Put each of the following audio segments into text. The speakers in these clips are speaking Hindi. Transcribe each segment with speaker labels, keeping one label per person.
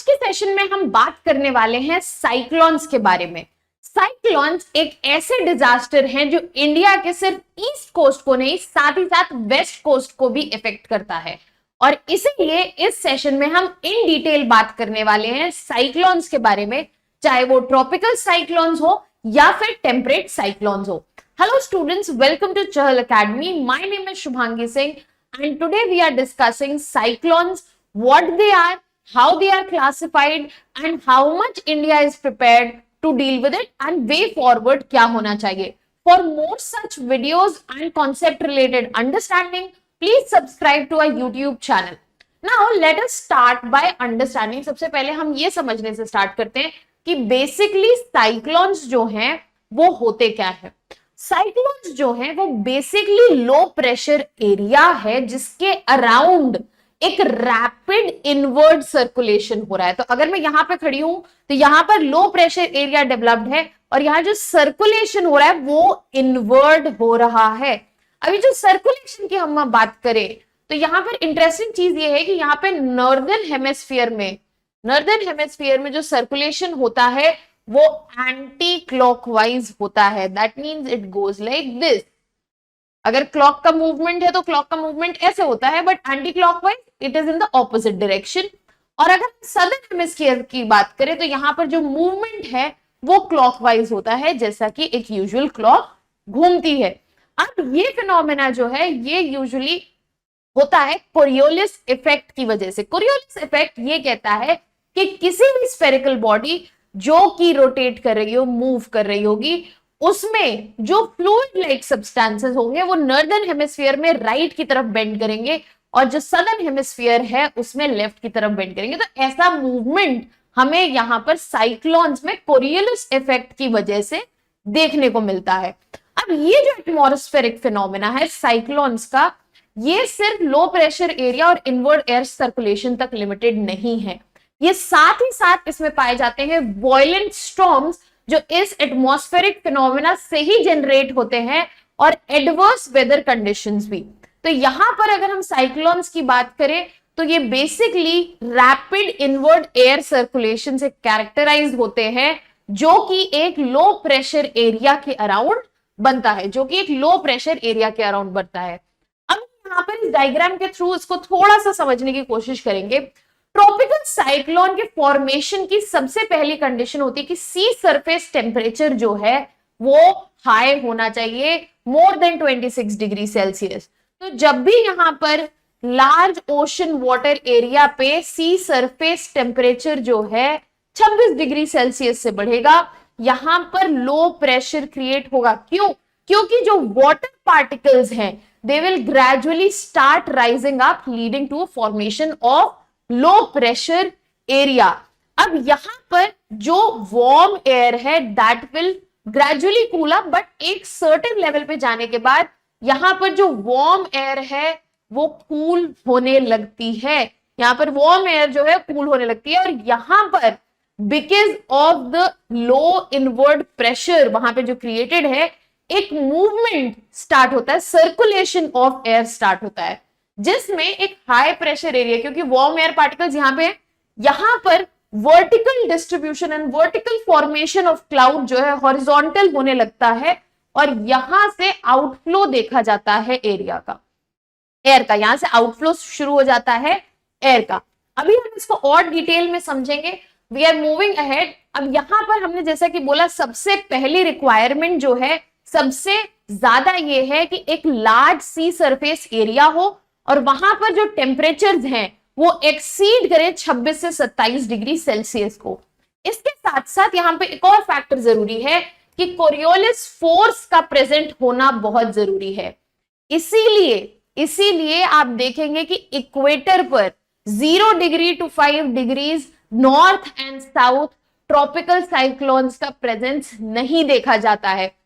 Speaker 1: आज के सेशन में हम बात करने वाले हैं साइक्लोन्स के बारे में। साइक्लोन्स एक ऐसे डिजास्टर हैं जो इंडिया के सिर्फ ईस्ट कोस्ट को नहीं, साथ ही साथ वेस्ट कोस्ट को भी इफेक्ट करता है। और इसीलिए इस सेशन में हम इन डिटेल बात करने वाले हैं साइक्लोन्स के बारे में, चाहे वो ट्रॉपिकल साइक्लोन्स हो या फिर टेम्परेट साइक्लोन्स हो। Hello students, welcome to Chahal Academy. My name is Shubhangi Singh and today we are discussing cyclones, what they are, how they are classified and how much India is prepared to deal with it and way forward क्या होना चाहिए। For more such videos and concept related understanding, please subscribe to our YouTube channel. Now let us start by understanding। सबसे पहले हम ये समझने से स्टार्ट करते हैं कि बेसिकली साइक्लोन्स जो हैं वो होते क्या है। साइक्लोन्स जो हैं वो बेसिकली लो प्रेशर एरिया है जिसके अराउंड एक रैपिड इनवर्ड सर्कुलेशन हो रहा है। तो अगर मैं यहां पे खड़ी हूं तो यहां पर लो प्रेशर एरिया डेवलप्ड है और यहां जो सर्कुलेशन हो रहा है वो इनवर्ड हो रहा है। अभी जो सर्कुलेशन की हम बात करें तो यहां पर इंटरेस्टिंग चीज ये है कि यहां पे नॉर्दर्न हेमिस्फीयर में जो सर्कुलेशन होता है वो एंटी क्लॉकवाइज होता है। That means it goes like this. अगर क्लॉक का मूवमेंट है तो क्लॉक का मूवमेंट ऐसे होता है, but anti clockwise it is in the opposite direction. और अगर सदर्न हेमिस्फीयर की बात करें तो यहां पर जो मूवमेंट है वो क्लॉकवाइज होता है, जैसा कि एक यूजुअल क्लॉक घूमती है। अब ये फिनोमेना जो है ये यूजुअली होता है कोरियोलिस इफेक्ट की वजह से। कोरियोलिस इफेक्ट ये कहता है कि किसी भी स्फेरिकल बॉडी जो कि रोटेट कर रही हो, मूव कर रही होगी, उसमें जो फ्लूइड लाइक सब्सटेंसेस होंगे वो नॉर्दर्न हेमिस्फीयर में राइट की तरफ बेंड करेंगे और जो सदर्न हेमिस्फीयर है उसमें लेफ्ट की तरफ बेंड करेंगे। तो ऐसा मूवमेंट हमें यहां पर साइक्लोन्स में कोरियोलिस इफेक्ट की वजह से देखने को मिलता है। अब ये जो एटमॉस्फेरिक फिनोमेना है साइक्लोन्स का, ये सिर्फ लो प्रेशर एरिया और इनवर्ड एयर सर्कुलेशन तक लिमिटेड नहीं है। ये साथ ही साथ इसमें पाए जाते हैं वॉयलेंट स्टॉर्म्स जो इस एटमॉस्फेरिक फिनोमेना से ही जनरेट होते हैं, और एडवर्स वेदर कंडीशंस भी। तो यहां पर अगर हम साइक्लोन्स की बात करें तो ये basically rapid inward air circulation से कैरेक्टराइज होते हैं जो कि एक लो प्रेशर एरिया के अराउंड बनता है, अब यहां पर इस डायग्राम के थ्रू इसको थोड़ा सा समझने की कोशिश करेंगे। ट्रॉपिकल साइक्लोन के फॉर्मेशन की सबसे पहली कंडीशन होती है कि सी सरफेस टेम्परेचर जो है वो हाई होना चाहिए, मोर देन 26 डिग्री सेल्सियस। तो जब भी यहां पर लार्ज ओशन वाटर एरिया पे सी सरफेस टेम्परेचर जो है 26 डिग्री सेल्सियस से बढ़ेगा, यहां पर लो प्रेशर क्रिएट होगा। क्यों? क्योंकि जो वाटर पार्टिकल्स हैं they will gradually start rising up leading to formation of low pressure area. अब यहां पर जो वार्म एयर है that will gradually cool up, but एक सर्टेन लेवल पे जाने के बाद यहां पर जो वार्म एयर है वो कूल होने लगती है। यहां पर वार्म एयर जो है कूल होने लगती है और यहां पर because of the low inward pressure वहां पे जो क्रिएटेड है, एक मूवमेंट स्टार्ट होता है, सर्कुलेशन ऑफ एयर स्टार्ट होता है, जिसमें एक हाई प्रेशर एरिया, क्योंकि वार्म एयर पार्टिकल्स यहां पे, यहां पर vertical distribution and vertical formation of cloud जो है हॉरिजॉन्टल होने लगता है और यहां से आउटफ्लो देखा जाता है एरिया का, एयर का। यहां से आउटफ्लो शुरू हो जाता है एयर का। अभी हम इसको और डिटेल में समझेंगे। We are moving ahead. अब यहां पर हमने जैसा कि बोला, सबसे पहली रिक्वायरमेंट जो है सबसे ज्यादा ये है कि एक लार्ज सी सरफेस एरिया हो और वहां पर जो टेम्परेचर्स हैं वो एक्सीड करे 26 से 27 डिग्री सेल्सियस को। इसके साथ साथ यहां पे एक और फैक्टर जरूरी है कि कोरियोलिस फोर्स का प्रेजेंट होना बहुत जरूरी है। इसीलिए आप देखेंगे कि इक्वेटर पर 0 degree to 5 degrees north and south tropical cyclones का प्रेजेंस नहीं देखा जाता है।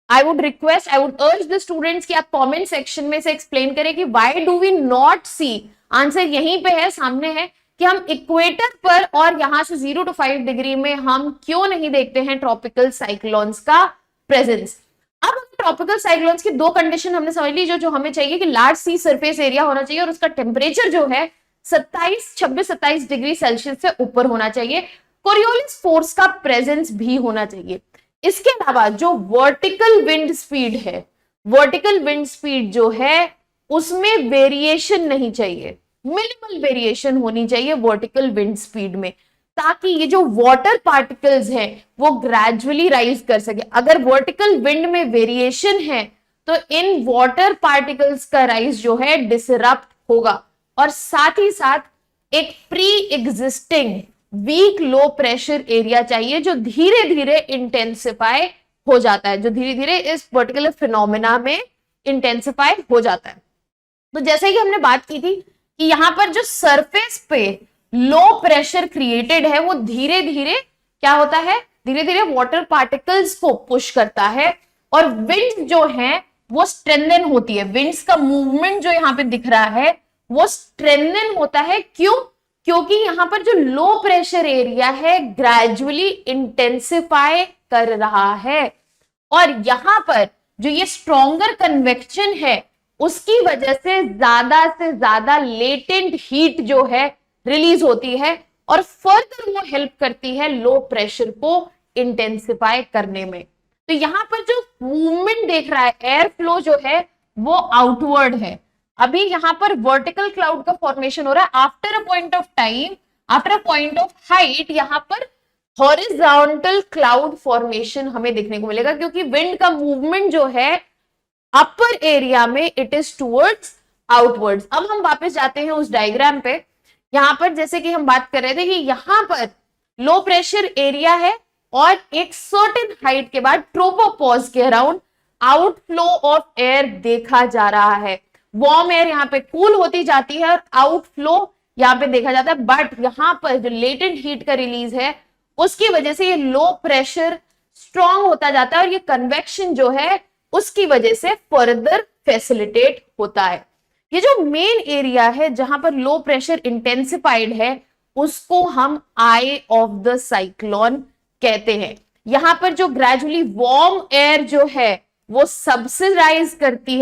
Speaker 1: I would urge the students कि आप कमेंट सेक्शन में से एक्सप्लेन करें कि why do we not see, answer यहीं पे है, सामने है, कि हम इक्वेटर पर और यहां से 0 to 5 डिग्री में हम क्यों नहीं देखते हैं ट्रॉपिकल साइक्लोन्स का प्रेजेंस। अब ट्रॉपिकल साइक्लोन्स की दो कंडीशन हमने समझ ली, जो हमें चाहिए कि लार्ज सी सरफेस एरिया होना चाहिए और उसका टेम्परेचर जो है 26-27 डिग्री सेल्सियस से ऊपर होना चाहिए। कोरियोलिस फोर्स का प्रेजेंस भी होना चाहिए। इसके अलावा जो वर्टिकल विंड स्पीड है, वर्टिकल विंड स्पीड जो है उसमें वेरिएशन नहीं चाहिए, मिनिमल वेरिएशन होनी चाहिए वर्टिकल विंड स्पीड में, ताकि ये जो वाटर पार्टिकल्स हैं वो ग्रेजुअली राइज कर सके। अगर वर्टिकल विंड में वेरिएशन है तो इन वाटर पार्टिकल्स का राइज जो है डिसरप्ट होगा, और साथ ही साथ एक pre existing weak low pressure area चाहिए जो धीरे धीरे इंटेंसिफाई हो जाता है, जो धीरे धीरे इस पर्टिकुलर फिनोमेना में इंटेंसिफाई हो जाता है। तो जैसे कि हमने बात की थी कि यहां पर जो सरफेस पे लो प्रेशर क्रिएटेड है वो धीरे धीरे क्या होता है, धीरे धीरे वाटर पार्टिकल्स को पुश करता है, और विंड जो है वो स्ट्रेंथन होती है। विंड्स का मूवमेंट जो यहाँ पे दिख रहा है वो स्ट्रेंथन होता है। क्यों? क्योंकि यहां पर जो लो प्रेशर एरिया है ग्रेजुअली इंटेंसिफाई कर रहा है, और यहां पर जो ये स्ट्रॉन्गर कन्वेक्शन है उसकी वजह से ज्यादा लेटेंट हीट जो है रिलीज होती है, और फर्दर वो हेल्प करती है लो प्रेशर को इंटेंसिफाई करने में। तो यहां पर जो मूवमेंट देख रहा है, एयर फ्लो जो है वो आउटवर्ड है। अभी यहां पर वर्टिकल क्लाउड का फॉर्मेशन हो रहा है। After a point of time, after a point of height, यहां पर हॉरिजॉन्टल क्लाउड फॉर्मेशन हमें देखने को मिलेगा, क्योंकि विंड का मूवमेंट जो है अपर एरिया में इट इज टुवर्ड्स आउटवर्ड्स। अब हम वापस जाते हैं उस डायग्राम पे। यहां पर जैसे कि हम बात कर रहे थे कि यहां पर लो प्रेशर एरिया है, और एक सर्टेन हाइट के बाद ट्रोपोपॉज के अराउंड आउटफ्लो ऑफ एयर देखा जा रहा है। वार्म एयर यहाँ पे कूल होती जाती है और आउटफ्लो यहाँ पे देखा जाता है, बट यहाँ पर जो लेटेंट हीट का रिलीज है उसकी वजह से ये लो प्रेशर स्ट्रॉन्ग होता जाता है, और ये कन्वेक्शन जो है उसकी वजह से फर्दर फैसिलिटेट होता है। ये जो मेन एरिया है जहां पर लो प्रेशर इंटेंसिफाइड है उसको हम आई ऑफ द साइक्लोन कहते हैं। यहां पर जो ग्रेजुअली वार्म एयर जो है वो सबसिडाइज करती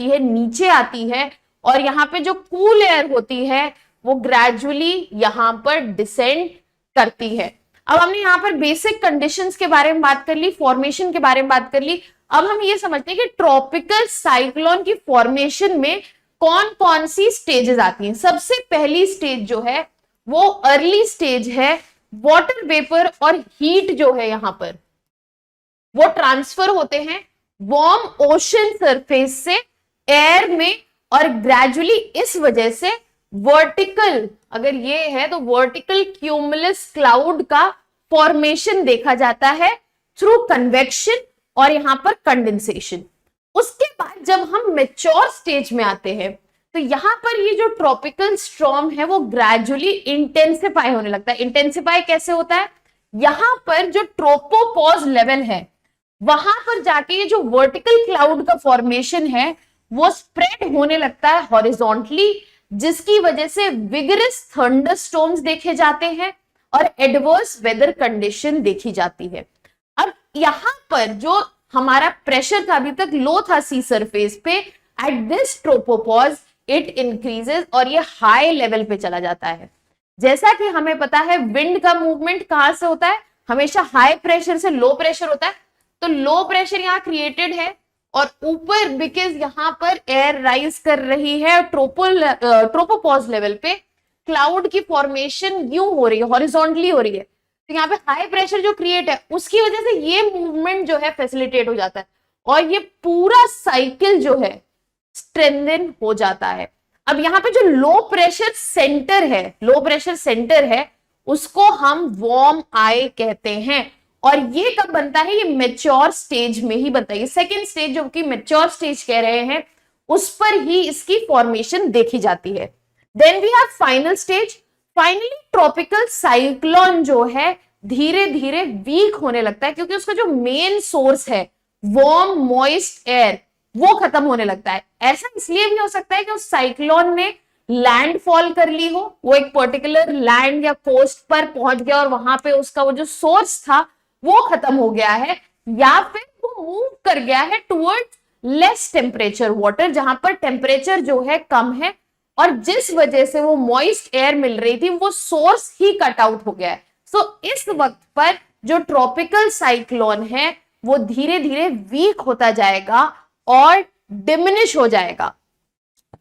Speaker 1: है, नीचे आती है, और यहाँ पे जो कूल एयर होती है वो ग्रेजुअली यहाँ पर डिसेंड करती है। अब हमने यहाँ पर बेसिक कंडीशंस के बारे में बात कर ली, फॉर्मेशन के बारे में बात कर ली। अब हम ये समझते हैं कि ट्रॉपिकल साइक्लोन की फॉर्मेशन में कौन कौन सी स्टेजेस आती हैं। सबसे पहली स्टेज जो है वो अर्ली स्टेज है। वाटर वेपर और हीट जो है यहां पर वो ट्रांसफर होते हैं वार्म ओशन सरफेस से एयर में, और ग्रेजुअली इस वजह से वर्टिकल, अगर ये है तो वर्टिकल क्यूमुलस क्लाउड का फॉर्मेशन देखा जाता है थ्रू कन्वेक्शन और यहां पर कंडेंसेशन। उसके बाद जब हम मेच्योर स्टेज में आते हैं तो यहां पर ये जो ट्रॉपिकल स्टॉर्म है वो ग्रेजुअली इंटेंसिफाई होने लगता है। इंटेंसिफाई कैसे होता है? यहां पर जो ट्रोपोपॉज लेवल है वहां पर जाके ये जो वर्टिकल क्लाउड का फॉर्मेशन है वो स्प्रेड होने लगता है हॉरिजॉन्टली, जिसकी वजह से विगरस थंडरस्टॉर्म्स देखे जाते हैं और एडवर्स वेदर कंडीशन देखी जाती है। अब यहां पर जो हमारा प्रेशर था अभी तक लो था सी सरफेस पे, at this tropopause it increases और ये हाई लेवल पे चला जाता है। जैसा कि हमें पता है विंड का मूवमेंट कहां से होता है? हमेशा हाई प्रेशर से लो प्रेशर होता है। तो लो प्रेशर यहाँ क्रिएटेड है और ऊपर बिकॉज यहाँ पर एयर राइज कर रही है ट्रोपोपॉज लेवल पे, क्लाउड की फॉर्मेशन यूं हो रही है, हॉरिजॉन्टली हो रही है। तो यहाँ पे हाई प्रेशर जो क्रिएट है उसकी वजह से ये मूवमेंट जो है फैसिलिटेट हो जाता है और ये पूरा साइकिल जो है स्ट्रेंथन हो जाता है। अब यहाँ पे जो लो प्रेशर सेंटर है उसको हम वार्म आई कहते हैं, और ये कब बनता है? ये मेच्योर स्टेज में ही बनता है। ये सेकेंड स्टेज जो कि मेच्योर स्टेज कह रहे हैं उस पर ही इसकी फॉर्मेशन देखी जाती है। Then we have final stage. Finally tropical cyclone जो है धीरे धीरे वीक होने लगता है, क्योंकि उसका जो मेन सोर्स है वार्म मॉइस्ट एयर वो खत्म होने लगता है। ऐसा इसलिए भी हो सकता है कि उस साइक्लोन ने लैंडफॉल कर ली हो, वो एक पर्टिकुलर लैंड या कोस्ट पर पहुंच गया और वहां पे उसका वो जो सोर्स था वो खत्म हो गया है, या फिर वो मूव कर गया है टुवर्ड्स लेस टेम्परेचर वाटर, जहां पर टेम्परेचर जो है कम है और जिस वजह से वो मॉइस्ट एयर मिल रही थी वो सोर्स ही कट आउट हो गया है। सो इस वक्त पर जो ट्रॉपिकल साइक्लोन है वो धीरे धीरे वीक होता जाएगा और डिमिनिश हो जाएगा।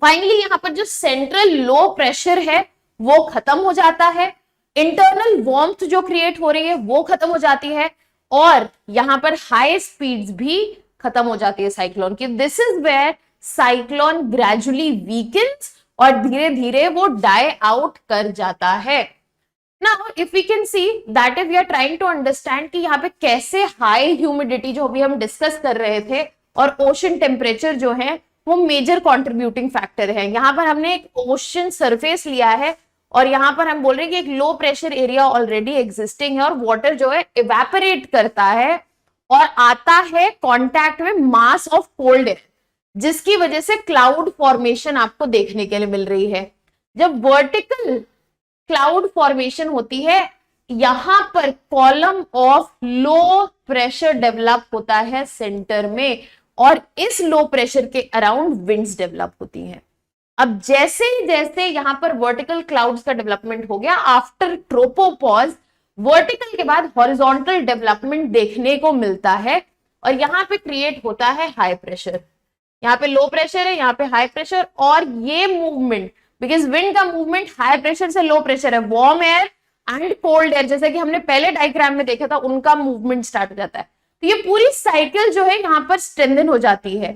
Speaker 1: फाइनली यहां पर जो सेंट्रल लो प्रेशर है वो खत्म हो जाता है, इंटरनल वार्मथ जो क्रिएट हो रही है वो खत्म हो जाती है, और यहां पर हाई स्पीड्स भी खत्म हो जाती है साइक्लोन की। This is where cyclone gradually weakens और धीरे धीरे वो डाई आउट कर जाता है। Now if we can see that if we are trying to understand कि यहाँ पे कैसे हाई ह्यूमिडिटी जो अभी हम डिस्कस कर रहे थे और ओशन टेम्परेचर जो है वो मेजर कंट्रीब्यूटिंग फैक्टर है। यहाँ पर हमने एक ओशन सरफेस लिया है और यहाँ पर हम बोल रहे हैं कि एक लो प्रेशर एरिया ऑलरेडी एग्जिस्टिंग है और वाटर जो है इवेपोरेट करता है और आता है कांटेक्ट में मास ऑफ कोल्ड एयर, जिसकी वजह से क्लाउड फॉर्मेशन आपको देखने के लिए मिल रही है। जब वर्टिकल क्लाउड फॉर्मेशन होती है यहां पर column of low pressure develop होता है सेंटर में और इस लो प्रेशर के अराउंड विंड्स डेवलप होती हैं। अब जैसे जैसे यहां पर वर्टिकल क्लाउड्स का डेवलपमेंट हो गया, आफ्टर ट्रोपोपॉज वर्टिकल के बाद हॉरिजॉन्टल डेवलपमेंट देखने को मिलता है और यहां पे क्रिएट होता है हाई प्रेशर। यहाँ पे लो प्रेशर है, यहाँ पे हाई प्रेशर, और ये मूवमेंट बिकॉज विंड का मूवमेंट हाई प्रेशर से लो प्रेशर है, warm air and cold air, जैसे कि हमने पहले डायग्राम में देखा था उनका मूवमेंट स्टार्ट हो जाता है। तो ये पूरी साइकिल जो है यहाँ पर स्ट्रेंथन हो जाती है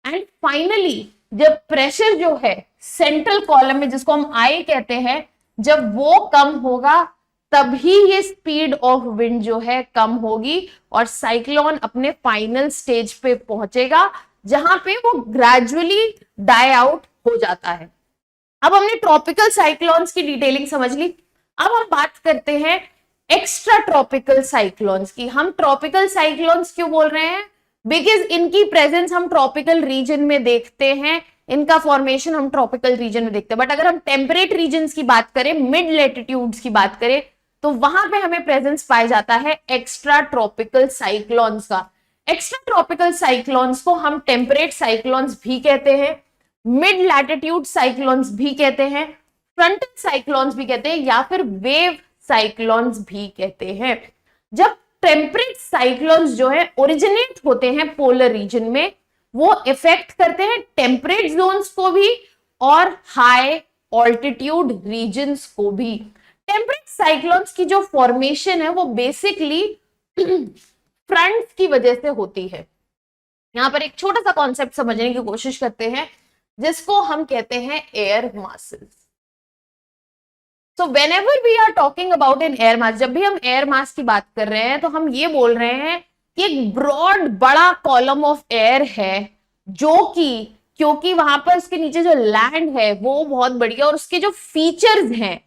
Speaker 1: एंड फाइनली जब प्रेशर जो है सेंट्रल कॉलम में जिसको हम आई कहते हैं, जब वो कम होगा तभी ये स्पीड ऑफ विंड जो है कम होगी और साइक्लोन अपने फाइनल स्टेज पे पहुंचेगा जहां पे वो ग्रेजुअली डाई आउट हो जाता है। अब हमने ट्रॉपिकल साइक्लोन्स की डिटेलिंग समझ ली। अब हम बात करते हैं एक्स्ट्रा ट्रॉपिकल साइक्लोन्स की। हम ट्रॉपिकल साइक्लोन्स क्यों बोल रहे हैं? बिकॉज इनकी प्रेजेंस हम ट्रॉपिकल रीजन में देखते हैं, इनका फॉर्मेशन हम ट्रॉपिकल रीजन में देखते हैं। बट अगर हम टेम्परेट रीजन की बात करें, मिड लेटिट्यूड्स की बात करें, तो वहां पे हमें प्रेजेंस पाया जाता है एक्स्ट्रा ट्रॉपिकल साइक्लोन्स का। एक्स्ट्रा ट्रॉपिकल साइक्लोन्स को हम टेम्परेट साइक्लोन्स भी कहते हैं, मिड लैटिट्यूड साइक्लोन्स भी कहते हैं, फ्रंटल साइक्लोन्स भी कहते हैं या फिर वेव साइक्लोन्स भी कहते हैं। जब टेम्परेट साइक्लोन्स जो है ओरिजिनेट होते हैं पोलर रीजन में, वो इफेक्ट करते हैं टेम्परेट जोन्स को भी और हाई ऑल्टीट्यूड रीजन्स को भी। टेम्परेट साइक्लोन्स की जो फॉर्मेशन है वो बेसिकली फ्रंट्स की वजह से होती है। यहां पर एक छोटा सा कॉन्सेप्ट समझने की कोशिश करते हैं जिसको हम कहते हैं air masses. So whenever we are talking about an air mass, जब भी हम एयर मास की बात कर रहे हैं तो हम ये बोल रहे हैं कि एक ब्रॉड बड़ा कॉलम ऑफ एयर है जो कि क्योंकि वहां पर उसके नीचे जो लैंड है वो बहुत बड़ी है और उसके जो फीचर्स हैं,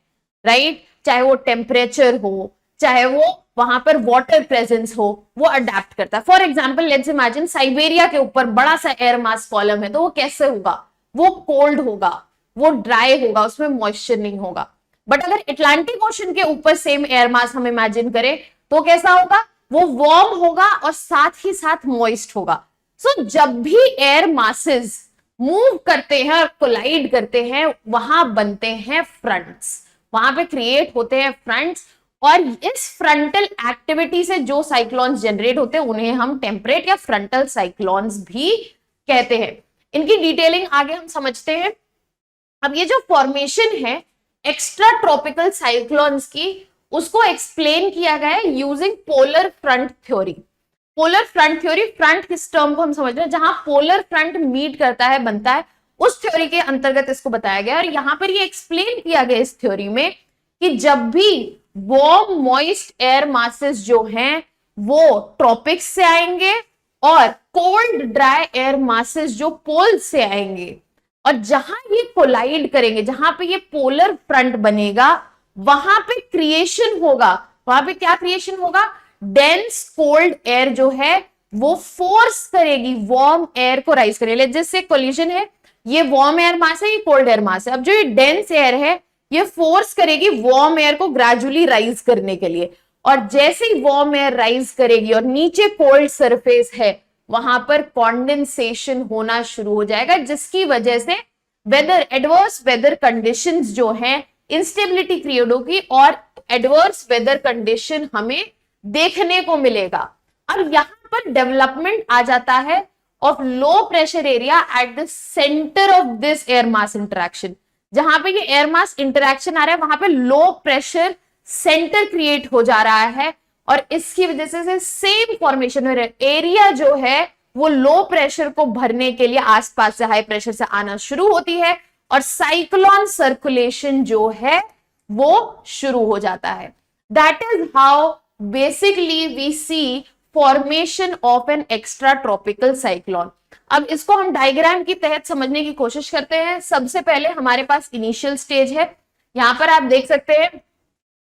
Speaker 1: राइट, चाहे वो टेम्परेचर हो, चाहे वो वहां पर वाटर प्रेजेंस हो, वो अडेप्ट करता है। For example let's imagine Siberia के ऊपर बड़ा सा एयर मास कॉलम है, तो वो कैसे होगा? वो कोल्ड होगा, वो ड्राई होगा, उसमें मॉइस्चर नहीं होगा। बट अगर अटलांटिक ओशन के ऊपर सेम एयर मास हम इमेजिन करें तो कैसा होगा? वो वार्म होगा और साथ ही साथ मॉइस्ट होगा। सो जब भी एयर मासेस मूव करते हैं और कोलाइड करते हैं वहां बनते हैं फ्रंट्स, वहां पे क्रिएट होते हैं फ्रंट्स, और इस फ्रंटल एक्टिविटी से जो साइक्लोन्स जनरेट होते हैं उन्हें हम टेम्परेट या फ्रंटल साइक्लोन्स भी कहते हैं। इनकी डिटेलिंग आगे हम समझते हैं। अब ये जो फॉर्मेशन है एक्स्ट्रा ट्रॉपिकल साइक्लोन्स की, उसको एक्सप्लेन किया गया है using polar front theory. Polar front theory, front किस टर्म को हम समझ रहे हैं? जहां पोलर फ्रंट मीट करता है, बनता है, उस थ्योरी के अंतर्गत इसको बताया गया। और यहां पर ये एक्सप्लेन किया गया इस थ्योरी में कि जब भी वार्म मॉइस्ट एयर मासेस जो हैं वो ट्रॉपिक्स से आएंगे और कोल्ड ड्राई एयर मासेस जो पोल से आएंगे, और जहां ये कोलाइड करेंगे, जहां पे ये पोलर फ्रंट बनेगा, वहां पे क्रिएशन होगा। वहां पे क्या क्रिएशन होगा? डेंस कोल्ड एयर जो है वो फोर्स करेगी वार्म एयर को राइज करेगी। जैसे कोलिजन है, ये वार्म एयर मास है, ये कोल्ड एयर मास है। अब जो ये डेंस एयर है ये फोर्स करेगी वार्म एयर को ग्रेजुअली राइज करने के लिए, और जैसे ही वार्म एयर राइज करेगी और नीचे कोल्ड सरफेस है वहां पर कॉन्डेंसेशन होना शुरू हो जाएगा, जिसकी वजह से वेदर एडवर्स वेदर कंडीशंस जो हैं, इंस्टेबिलिटी क्रिएट होगी और एडवर्स वेदर कंडीशन हमें देखने को मिलेगा। अब यहां पर डेवलपमेंट आ जाता है of low pressure area at the centre of this air mass interaction. जहां पे ये एयर मास इंटरेक्शन आ रहा है वहां पे लो प्रेशर सेंटर क्रिएट हो जा रहा है और इसकी वजह से सेम फॉर्मेशन हो रहा है। एरिया जो है वो लो प्रेशर को भरने के लिए आसपास से हाई प्रेशर से आना शुरू होती है और साइक्लोन सर्कुलेशन जो है वो शुरू हो जाता है। That is how basically we see formation of an extra tropical cyclone. अब इसको हम डायग्राम की तहत समझने की कोशिश करते हैं। सबसे पहले हमारे पास इनिशियल स्टेज है। यहां पर आप देख सकते हैं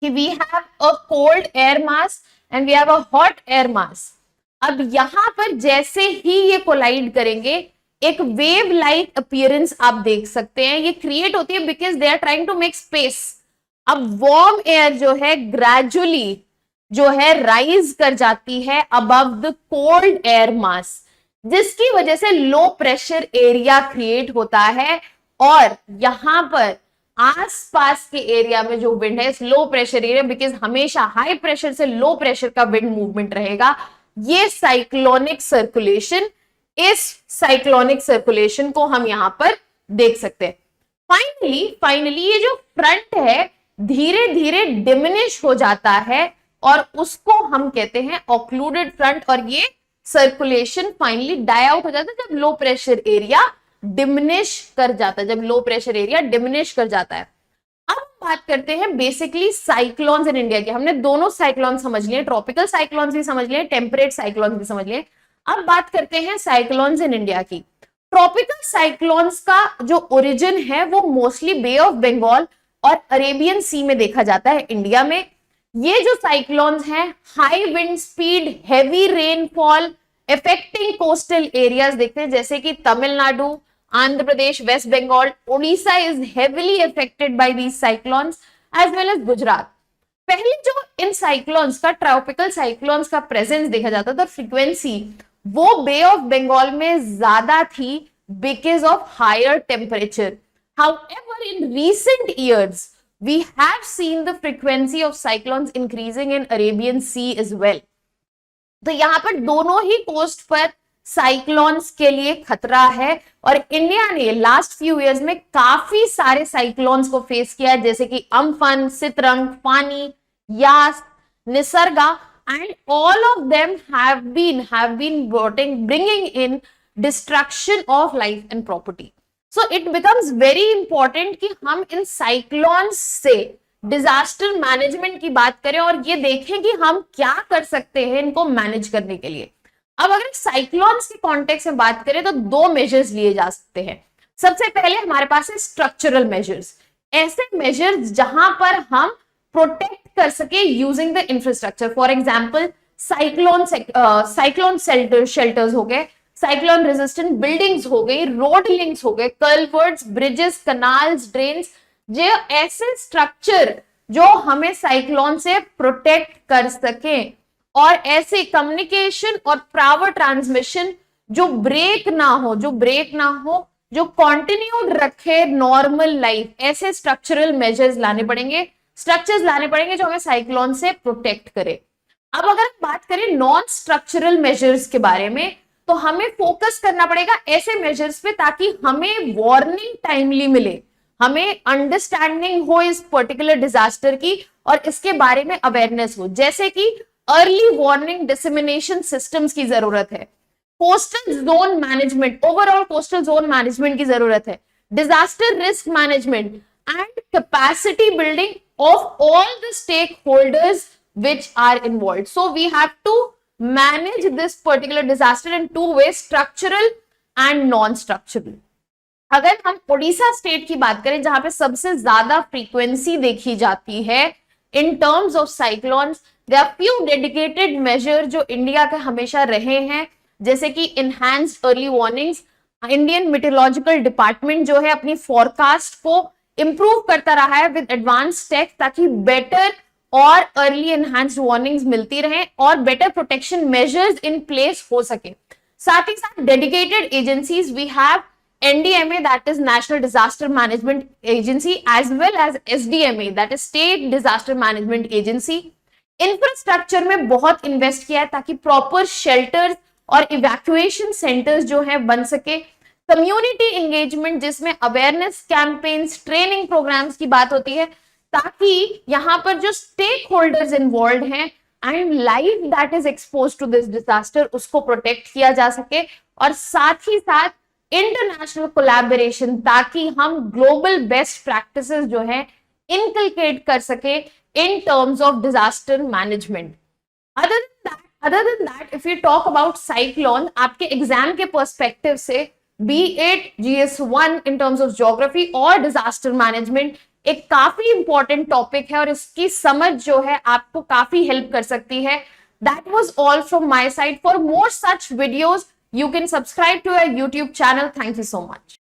Speaker 1: कि we have a cold air mass and we have a hot air mass. अब यहां पर जैसे ही ये कोलाइड करेंगे एक वेव लाइक अपीयरेंस आप देख सकते हैं, ये क्रिएट होती है because they are trying to make space. अब वार्म एयर जो है ग्रेजुअली जो है राइज कर जाती है above the cold air mass, जिसकी वजह से लो प्रेशर एरिया क्रिएट होता है और यहां पर आसपास के एरिया में जो विंड है लो प्रेशर एरिया, बिकॉज हमेशा हाई प्रेशर से लो प्रेशर का विंड मूवमेंट रहेगा, ये साइक्लोनिक सर्कुलेशन, इस साइक्लोनिक सर्कुलेशन को हम यहां पर देख सकते हैं। फाइनली ये जो फ्रंट है धीरे धीरे डिमिनिश हो जाता है और उसको हम कहते हैं ऑक्लूडेड फ्रंट और ये सर्कुलेशन फाइनली डाई आउट हो जाता है जब लो प्रेशर एरिया डिमिनिश कर जाता है, जब लो प्रेशर एरिया डिमिनिश कर जाता है। अब बात करते हैं बेसिकली साइक्लोन्स इन इंडिया की। हमने दोनों साइक्लोन समझ लिए, ट्रॉपिकल साइक्लोन्स भी समझ लिए, टेम्परेट साइक्लोन्स भी समझ लिए। अब बात करते हैं साइक्लोन्स इन इंडिया की। ट्रॉपिकल साइक्लोन्स का जो ओरिजिन है वो मोस्टली बे ऑफ बंगाल और अरेबियन सी में देखा जाता है इंडिया में। ये जो साइक्लोन्स हैं high wind speed, heavy rainfall, effecting coastal areas देखते हैं जैसे कि Tamil Nadu, Andhra Pradesh, West Bengal, Odisha is heavily affected by these cyclones as well as Gujarat. पहले जो इन साइक्लोन्स का, ट्रॉपिकल साइक्लोन्स का प्रेजेंस देखा जाता था, फ्रीक्वेंसी वो बे ऑफ बंगाल में ज्यादा थी because of higher temperature. However, in recent years, we have seen the frequency of cyclones increasing in Arabian Sea as well. तो यहां पर दोनों ही कोस्ट पर साइक्लोन्स के लिए खतरा है और इंडिया ने लास्ट फ्यू इयर्स में काफी सारे साइक्लोन्स को फेस किया जैसे कि Amphan, Sitrang, Fani, Yas, निसर्गा, and all of them have been bringing in destruction of life and property. So it becomes very important कि हम इन साइक्लोन्स से डिजास्टर मैनेजमेंट की बात करें और ये देखें कि हम क्या कर सकते हैं इनको मैनेज करने के लिए। अब अगर साइक्लोन्स के कॉन्टेक्स्ट में बात करें तो दो मेजर्स लिए जा सकते हैं। सबसे पहले हमारे पास है स्ट्रक्चरल मेजर्स, ऐसे मेजर्स जहां पर हम प्रोटेक्ट कर सके using the infrastructure. For example cyclone shelters हो गए, साइक्लोन रेजिस्टेंट बिल्डिंग्स हो गई, रोड लिंक्स हो गए, कल्वर्ट्स, ब्रिजेस, कनाल्स, ड्रेन्स, जो ऐसे स्ट्रक्चर जो हमें साइक्लोन से प्रोटेक्ट कर सके और ऐसे कम्युनिकेशन और पावर ट्रांसमिशन जो ब्रेक ना हो, जो कंटिन्यूड रखे नॉर्मल लाइफ, ऐसे स्ट्रक्चरल मेजर्स लाने पड़ेंगे, स्ट्रक्चर्स लाने पड़ेंगे जो हमें साइक्लोन से प्रोटेक्ट करे। अब अगर हम बात करें नॉन स्ट्रक्चरल मेजर्स के बारे में तो हमें फोकस करना पड़ेगा ऐसे मेजर्स पे ताकि हमें वार्निंग टाइमली मिले, हमें अंडरस्टैंडिंग हो इस पर्टिकुलर डिजास्टर की और इसके बारे में अवेयरनेस हो। जैसे कि अर्ली वार्निंग डिसेमिनेशन सिस्टम्स की जरूरत है, coastal zone management, overall coastal zone management की जरूरत है, disaster risk management and capacity building of all the stakeholders which are involved. So we have to manage this particular disaster in two ways, structural and non-structural. अगर हम ओडिशा स्टेट की बात करें जहां पे सबसे ज्यादा फ्रीक्वेंसी देखी जाती है in terms of cyclones, there are few dedicated measure जो इंडिया के हमेशा रहे हैं, जैसे कि enhanced early warnings. Indian meteorological department जो है अपनी फोरकास्ट को इंप्रूव करता रहा है विद एडवांस टेक ताकि बेटर और अर्ली एनहांस्ड वार्निंग्स मिलती रहे और better protection measures in place हो सके। साथ ही साथ dedicated agencies we have NDMA, that is National Disaster Management Agency, as well as SDMA, that is State Disaster Management Agency. Infrastructure में बहुत इन्वेस्ट किया है ताकि प्रॉपर शेल्टर्स और इवैक्यूएशन सेंटर्स जो है बन सके। कम्युनिटी एंगेजमेंट, जिसमें अवेयरनेस कैंपेन्स, ट्रेनिंग प्रोग्राम्स की बात होती है, ताकि यहाँ पर जो स्टेक होल्डर्स इन्वॉल्व हैं and life that is expose to this disaster, उसको प्रोटेक्ट किया जा सके। और साथ ही साथ इंटरनेशनल कोलैबोरेशन, ताकि हम ग्लोबल बेस्ट प्रैक्टिसेस जो है इनकलकेट कर सके in terms of disaster management. Other than that, if we talk about cyclone, आपके एग्जाम के पर्सपेक्टिव से be it GS1 in terms of geography और disaster management एक काफी इंपॉर्टेंट टॉपिक है और इसकी समझ जो है आपको काफी हेल्प कर सकती है। That was all from my side. For more such videos, you can subscribe to our YouTube channel. Thank you so much.